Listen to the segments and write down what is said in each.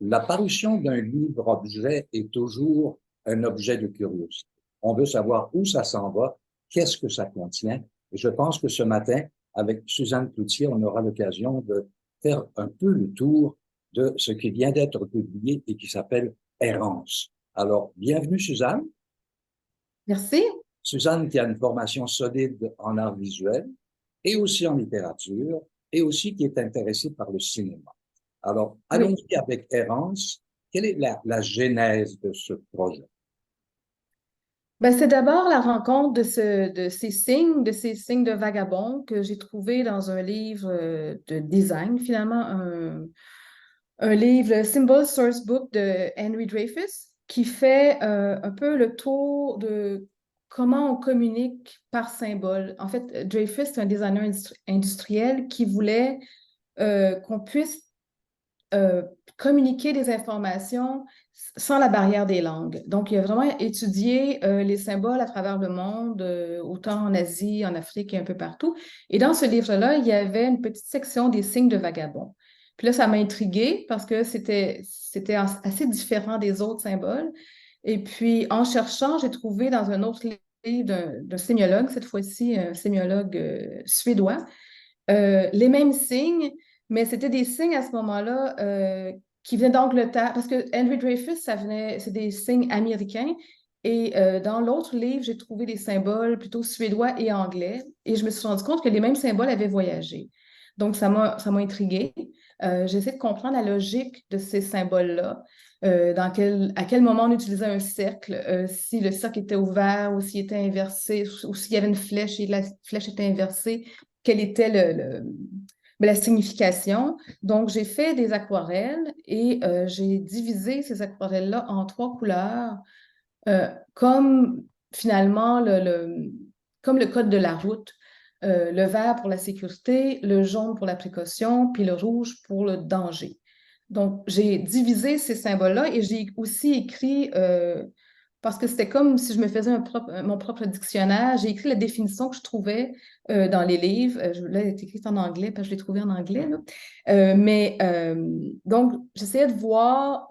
La parution d'un livre-objet est toujours un objet de curiosité. On veut savoir où ça s'en va, qu'est-ce que ça contient. Et je pense que ce matin, avec Suzanne Cloutier, on aura l'occasion de faire un peu le tour de ce qui vient d'être publié et qui s'appelle Errance. Alors, bienvenue Suzanne. Merci. Suzanne qui a une formation solide en art visuel et aussi en littérature et aussi qui est intéressée par le cinéma. Alors, Oui. allons-y avec Errance. Quelle est la genèse de ce projet? Ben, c'est d'abord la rencontre de ces signes de vagabond que j'ai trouvé dans un livre de design, finalement, un livre, le Symbol Source Book de Henry Dreyfus, qui fait un peu le tour de comment on communique par symbole. En fait, Dreyfus, c'est un designer industriel qui voulait qu'on puisse euh, communiquer des informations sans la barrière des langues. Donc, il a vraiment étudié les symboles à travers le monde, autant en Asie, en Afrique et un peu partout. Et dans ce livre-là, il y avait une petite section des signes de vagabond. Puis là, ça m'a intriguée parce que c'était assez différent des autres symboles. Et puis, en cherchant, j'ai trouvé dans un autre livre d'un sémiologue, cette fois-ci un sémiologue suédois, les mêmes signes, mais c'était des signes à ce moment-là qui venaient d'Angleterre, parce que Henry Dreyfus, c'est des signes américains. Et dans l'autre livre, j'ai trouvé des symboles plutôt suédois et anglais. Et je me suis rendu compte que les mêmes symboles avaient voyagé. Donc, ça m'a intriguée. J'essaie de comprendre la logique de ces symboles-là. À quel moment on utilisait un cercle, si le cercle était ouvert ou s'il était inversé, ou s'il y avait une flèche et la flèche était inversée, quelle était la signification. Donc, j'ai fait des aquarelles et j'ai divisé ces aquarelles-là en trois couleurs, comme finalement comme le code de la route. Le vert pour la sécurité, le jaune pour la précaution, puis le rouge pour le danger. Donc, j'ai divisé ces symboles-là et j'ai aussi écrit parce que c'était comme si je me faisais mon propre dictionnaire. J'ai écrit la définition que je trouvais dans les livres. Là, elle est écrite en anglais parce que je l'ai trouvée en anglais, là. Donc, j'essayais de voir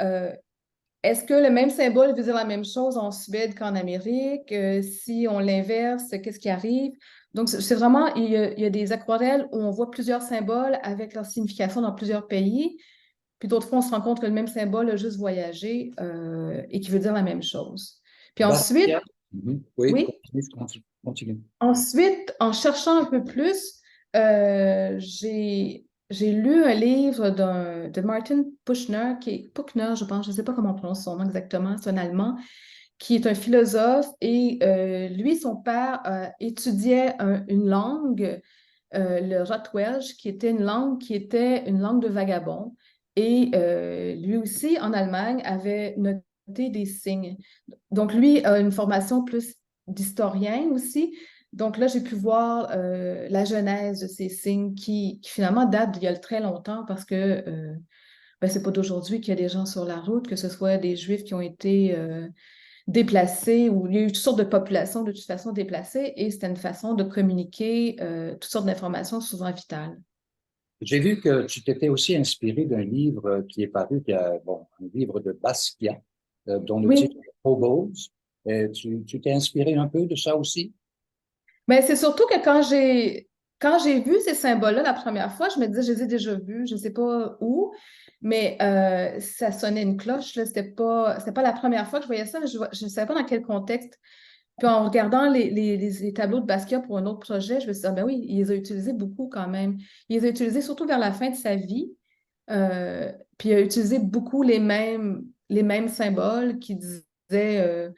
est-ce que le même symbole veut dire la même chose en Suède qu'en Amérique? Si on l'inverse, qu'est-ce qui arrive? Donc, c'est vraiment, il y a des aquarelles où on voit plusieurs symboles avec leur signification dans plusieurs pays. Puis d'autres fois, on se rend compte que le même symbole a juste voyagé et qui veut dire la même chose. Puis ensuite, Basquiat. Mhm. Oui, oui, continue, continue, continue. ensuite, en cherchant un peu plus, j'ai lu un livre de Martin Puchner, Puchner, je pense, je ne sais pas comment on prononce son nom exactement, c'est un Allemand, qui est un philosophe et lui, son père étudiait une langue, le Rottwelsch, qui était une langue de vagabond. Et lui aussi, en Allemagne, avait noté des signes. Donc, lui a une formation plus d'historien aussi. Donc là, j'ai pu voir la genèse de ces signes qui finalement datent d'il y a très longtemps parce que ben, c'est pas d'aujourd'hui qu'il y a des gens sur la route, que ce soit des Juifs qui ont été déplacés ou il y a eu toutes sortes de populations de toute façon déplacées et c'était une façon de communiquer toutes sortes d'informations souvent vitales. J'ai vu que tu t'étais aussi inspiré d'un livre qui est paru, bon, un livre de Basquiat, dont le titre Oui, est Hobos. Tu t'es inspiré un peu de ça aussi? mais c'est surtout que quand j'ai vu ces symboles-là la première fois, je me disais, je les ai déjà vus, je ne sais pas où, mais ça sonnait une cloche, là, c'était pas la première fois que je voyais ça, mais je ne savais pas dans quel contexte. Puis en regardant les tableaux de Basquiat pour un autre projet, je me suis dit, ah ben oui, il les a utilisés beaucoup quand même. Il les a utilisés surtout vers la fin de sa vie. Puis il a utilisé beaucoup les mêmes symboles qui disaient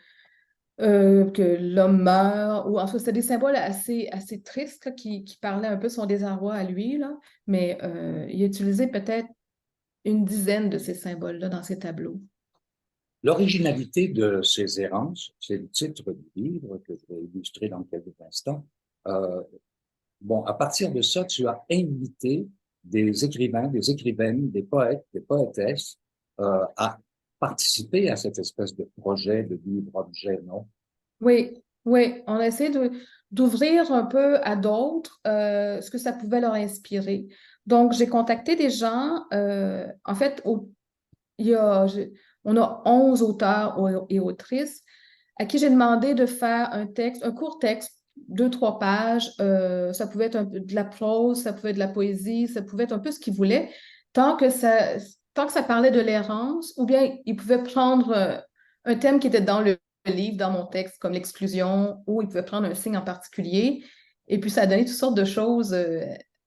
que l'homme meurt, ou en tout cas, c'était des symboles assez tristes là, qui parlaient un peu de son désarroi à lui, là. Mais il a utilisé peut-être une dizaine de ces symboles-là dans ses tableaux. L'originalité de ces errances, c'est le titre du livre que je vais illustrer dans quelques instants. Euh, bon, à partir de ça, tu as invité des écrivains, des écrivaines, des poètes, des poétesses à participer à cette espèce de projet de livre-objet, non? Oui, oui, on a essayé d'ouvrir un peu à d'autres ce que ça pouvait leur inspirer. Donc, j'ai contacté des gens. En fait, il y a, on a 11 auteurs et autrices à qui j'ai demandé de faire un texte, un court texte, 2, 3 pages. Ça pouvait être un peu de la prose, ça pouvait être de la poésie, ça pouvait être un peu ce qu'ils voulaient, tant que ça, tant que ça parlait de l'errance, ou bien ils pouvaient prendre un thème qui était dans le livre, dans mon texte, comme l'exclusion, ou ils pouvaient prendre un signe en particulier. Et puis ça a donné toutes sortes de choses.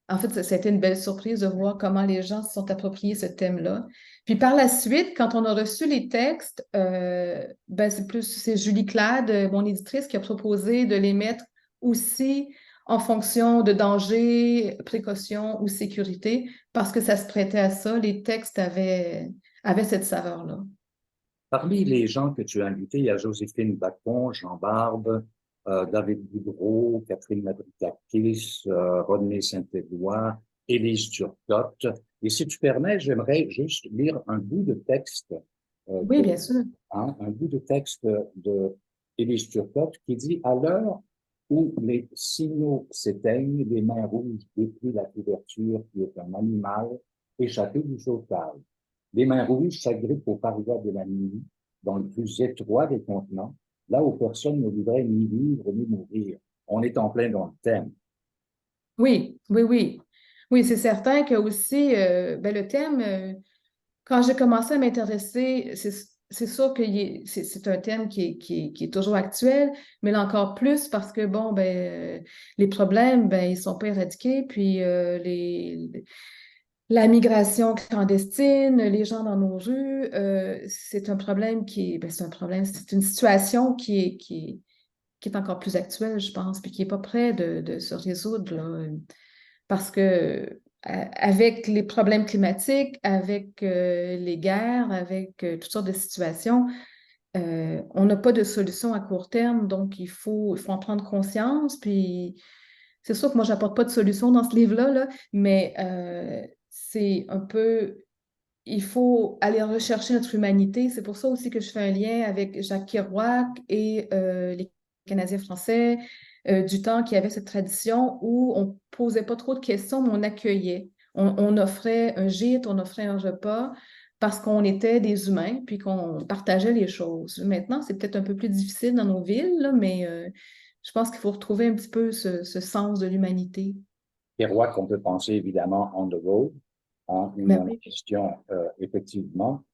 En fait, ça a été une belle surprise de voir comment les gens se sont appropriés ce thème-là. Puis par la suite, quand on a reçu les textes, ben c'est Julie Clade, mon éditrice, qui a proposé de les mettre aussi en fonction de danger, précaution ou sécurité, parce que ça se prêtait à ça. Les textes avaient cette saveur-là. Parmi les gens que tu as invités, il y a Joséphine Bacon, Jean Barbe, David Boudreau, Catherine Mabrikakis, Rodney Saint-Éloi, Élise Turcotte. Et si tu permets, j'aimerais juste lire un bout de texte, Oui, bien sûr. un bout de texte de Élise Turcotte qui dit: à l'heure où les signaux s'éteignent, les mains rouges déplient la couverture qui est un animal échappé du chauffage. Les mains rouges s'agrippent aux parois de la nuit, dans le plus étroit des contenants, là où personne ne voudrait ni vivre ni mourir. On est en plein dans le thème. Oui, oui, oui. Oui, c'est certain que aussi, ben, le thème, quand j'ai commencé à m'intéresser, c'est sûr que c'est un thème qui est toujours actuel, mais là encore plus parce que, bon, ben, les problèmes, ben, ils sont pas éradiqués, puis la migration clandestine, les gens dans nos rues, c'est un problème ben, c'est un problème, c'est une situation qui est encore plus actuelle, je pense, puis qui n'est pas près de se résoudre, là. Parce que avec les problèmes climatiques, avec les guerres, avec toutes sortes de situations, on n'a pas de solution à court terme, donc il faut en prendre conscience. Puis c'est sûr que moi, j'apporte pas de solution dans ce livre-là, là, mais c'est un peu, il faut aller rechercher notre humanité. C'est pour ça aussi que je fais un lien avec Jacques Kerouac et les Canadiens français, du temps qui avait cette tradition où on posait pas trop de questions, mais on accueillait. On offrait un gîte, on offrait un repas parce qu'on était des humains puis qu'on partageait les choses. Maintenant, c'est peut-être un peu plus difficile dans nos villes, là, mais je pense qu'il faut retrouver un petit peu ce sens de l'humanité. Kerouac, on peut penser évidemment on the road, hein, Ben une oui. question effectivement.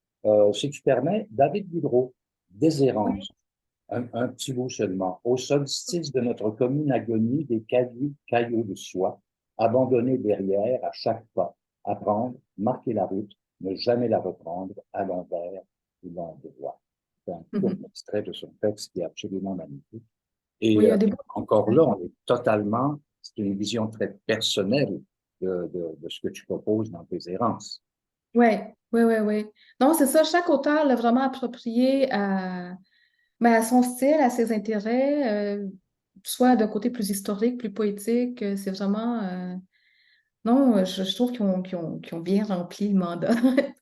Si tu permets, David Boudreau, Oui. Déshérence, un petit bout seulement. Au solstice de notre commune agonie, des cailloux de soie, abandonnés derrière à chaque pas, apprendre, marquer la route, ne jamais la reprendre, à l'envers ou l'endroit. C'est un court Mhm. extrait de son texte qui est absolument magnifique. Oui, Et il y a des beaux encore là, détails. on est totalement, c'est une vision très personnelle de ce que tu proposes dans tes errances. Oui, oui, oui, oui. Non, c'est ça, chaque auteur l'a vraiment approprié ben, à son style, à ses intérêts, soit d'un côté plus historique, plus poétique. C'est vraiment. Non, je trouve qu'ils ont bien rempli le mandat,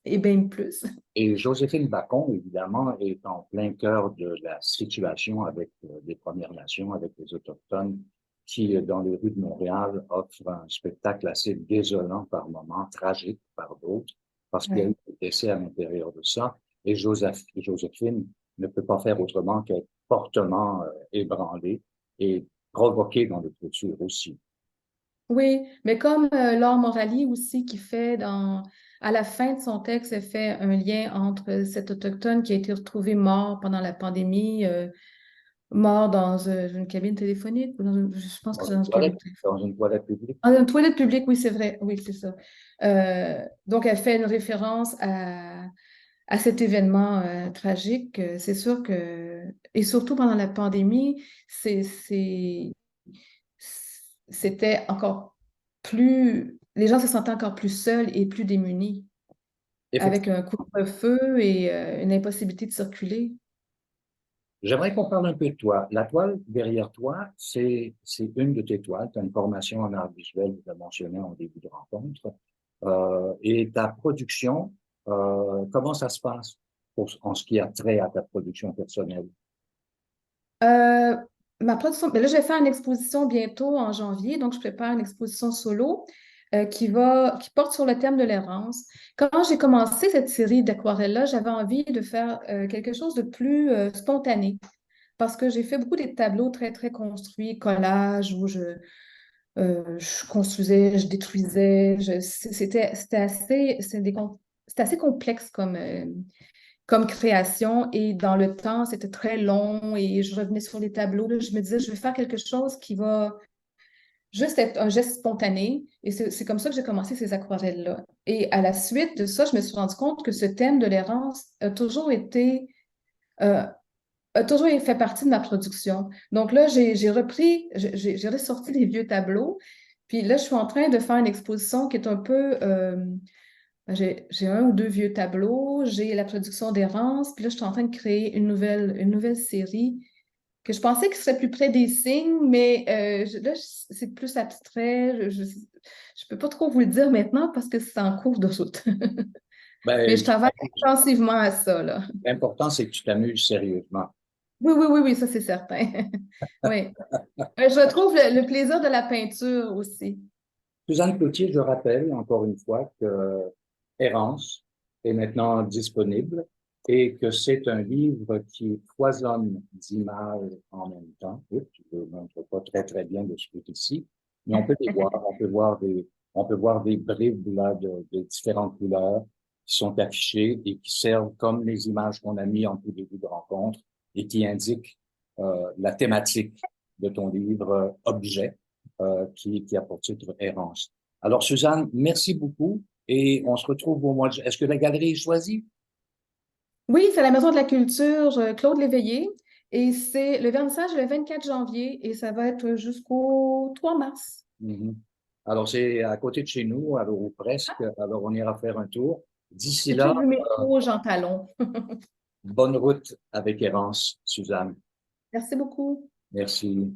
et bien plus. Et Joséphine Bacon, évidemment, est en plein cœur de la situation avec les Premières Nations, avec les Autochtones, qui, dans les rues de Montréal, offrent un spectacle assez désolant par moments, tragique par d'autres, parce qu'il y a eu Ouais. des décès à l'intérieur de ça. Et Joséphine ne peut pas faire autrement qu'être fortement ébranlée et provoquée dans l'écriture aussi. Oui, mais comme Laure Morali aussi, à la fin de son texte, elle fait un lien entre cet autochtone qui a été retrouvé mort pendant la pandémie, mort dans une cabine téléphonique, ou je pense que c'est dans une cabine téléphonique. Dans une toilette publique. Ah, une toilette publique, oui, c'est vrai. Oui, c'est ça. Donc, elle fait une référence à cet événement tragique. C'est sûr que, et surtout pendant la pandémie, c'était encore les gens se sentaient encore plus seuls et plus démunis, avec un couvre-feu et une impossibilité de circuler. J'aimerais qu'on parle un peu de toi. La toile derrière toi, c'est une de tes toiles. Tu as une formation en art visuel, tu l'as mentionné en début de rencontre. Et ta production, comment ça se passe en ce qui a trait à ta production personnelle? Euh, Ma production, ben là, je vais faire une exposition bientôt en janvier, donc je prépare une exposition solo. qui porte sur le thème de l'errance. Quand j'ai commencé cette série d'aquarelles-là, j'avais envie de faire quelque chose de plus spontané parce que j'ai fait beaucoup des tableaux très, très construits, collages, où je construisais, je détruisais. C'était assez complexe comme création et dans le temps, c'était très long et je revenais sur les tableaux. Là, je me disais, je vais faire quelque chose qui va juste être un geste spontané et c'est comme ça que j'ai commencé ces aquarelles-là. Et à la suite de ça, je me suis rendu compte que ce thème de l'errance euh, a toujours fait partie de ma production. Donc là, j'ai repris, j'ai ressorti les vieux tableaux. Puis là, je suis en train de faire une exposition qui est un peu. J'ai un ou deux vieux tableaux, j'ai la production d'Errance, puis là, je suis en train de créer une nouvelle série que je pensais que serait plus près des signes, mais là, c'est plus abstrait. Je peux pas trop vous le dire maintenant parce que c'est en cours de route. Mais Ben, je travaille intensivement à ça, là. l'important, c'est que tu t'amuses sérieusement. Oui, oui, oui, oui, ça c'est certain. Oui. Je retrouve le plaisir de la peinture aussi. Suzanne Cloutier, je rappelle encore une fois que Errance est maintenant disponible et que c'est un livre qui foisonne d'images en même temps. Oui, je ne montre pas très, très bien de ce côté-ci, mais on peut les voir. On peut voir des bribes là, de différentes couleurs qui sont affichées et qui servent comme les images qu'on a mis en tout début de rencontre et qui indiquent la thématique de ton livre objet qui a pour titre Errance. Alors, Suzanne, merci beaucoup et on se retrouve au mois de... Est-ce que la galerie est choisie? Oui, c'est à la Maison de la Culture Claude Léveillé et c'est le vernissage le 24 janvier et ça va être jusqu'au 3 mars. Mhm. Alors, c'est à côté de chez nous, alors, ou presque. Alors, on ira faire un tour. D'ici C'est là, près du métro Jean Talon. bonne route avec Errance, Suzanne. Merci beaucoup. Merci.